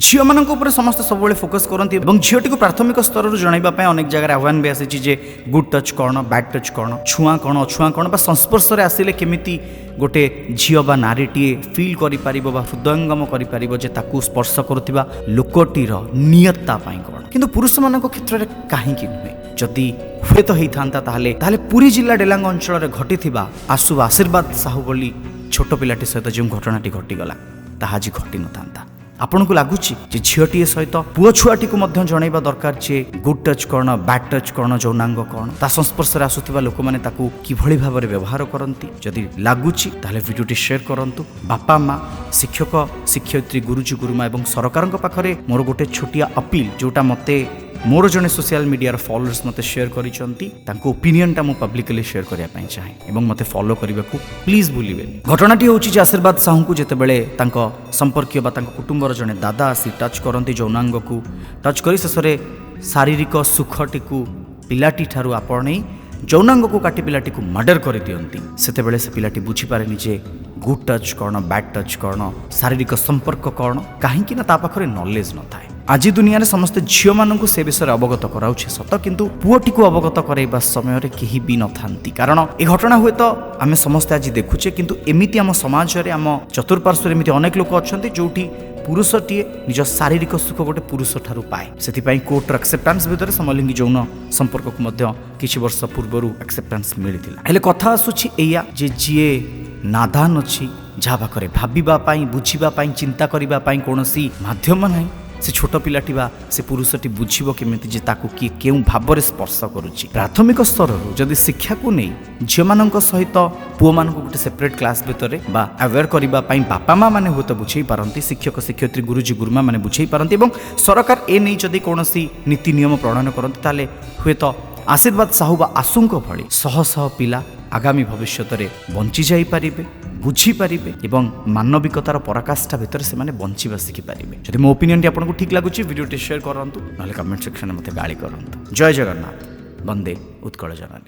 झील मान समस्त सब फोकस करती झीटी को प्राथमिक स्तर जनवाई अनेक जगह आह्वान भी आसी गुड टच कौन बैड टच कौन छुआ कौन अछुआ कौन संस्पर्श में आसिले केमिति गोटे झील बा नारीटीए फिल कर हृदयंगम कर स्पर्श करुवा लोकटीर नियत्ता कौन किंतु पुरुष मान क्षेत्र में कहीं नुहे जदि हुए तो होता ताले पुरी जिला डेलांग अंचल घटी आसु आशीर्वाद साहू बोली छोट पिलाटी सहित जो घटनाटी घटीगला ताहा आज घटी न आपन को लगुच झीटी सहित पुओ छुआटी को जनइबा दरकार जे गुड टच कौन बैड टच कौन यौनांग कौन ता संस्पर्श में आसुवा लोक मैंने किभली भाव में व्यवहार करती जदि लगुच ताहले वीडियोटी शेयर करंतु बापा माँ शिक्षक शिक्षयित्री गुरुजी गुरुमा एवं सरकार पाखरे मोर गोटे छोटिया अपील जोटा मते मोर जने सोशल मीडिया फॉलोअर्स मते शेयर करिसंती तांको ओपिनियन टा मु पब्लिकली शेयर करिया पई चाहे एवं मते फॉलो करबा को प्लीज भूलिबेनी। घटनाटी होची जे आशीर्वाद साहू को जेते बेले तांको संपर्कीय बा तांको कुटुंबर जने दादा आसी टच करंती यौनांग को टच करी शेषरे शारीरिक सुखटी को पिलाटी ठारू आपणे यौनांग को काटी पिलाटी को मर्डर कर दियंती सेते बेले से पिलाटी बुझी पारेनी जे गुड टच कौन बैड टच कौन शारीरिक संपर्क कौन कहीं ना ता पाखरे नॉलेज न थाए। आज दुनिया समस्त झील मानक से विषय अवगत कराऊे सत किंतु पुओटी को अवगत कराइबा समय केही भी न थांती कारण ए घटना हुए तो आम समस्ते आज देखुचे किंतु एमिति आम समाज रे आम चतुर्पार्श्व एमिति अनेक लोक अच्छा जोटी पुरुषटीए निज शारीरिक सुख गोटे पुरुष ठारू पाए से कोर्टर एक्सेप्टान्स भितर समलिंगी यौन संपर्क को किछि वर्ष पूर्वर एक्सेप्टान्स मिलता हेले कथा आसुछि एया जे जीए नादान अच्छी जहाँ पाखरे भाविबापाई बुझीबापाई चिंता करिबापाई कोनोसी माध्यम नाही से छोट पिलाटी बा से पुरुषटी बुझिबो केमिति जे ताकू किए केउ भाव स्पर्श करुछि। प्राथमिक स्तर जदि शिक्षा को नहीं झील मान सहित पुओ मान गोटे सेपरेट क्लास भितर बा अवेयर करबा पई बापा माँ मैंने हुए तो बुझे पारती शिक्षक शिक्षयित्री गुरुजी गुरुमा मैंने बुझे पारती और सरकार ए नहीं जदि कौनसी नीति नियम प्रणयन करती ताले हुए तो आशीर्वाद साहू बा आशुंक भली शह शह पिला आगामी भविष्य में बंची जाई पारिबे बुझी पारिबे एवं मानविकतार पराकाष्ठा भितर से माने बंचिबा शिखि पारिबे। जदि मो ओपिनियन टी आपको ठीक लगुच वीडियो शेयर करंतु नले कमेंट सेक्शन में मते गाली करंतु। जय जगन्नाथ। वंदे उत्कल जननी।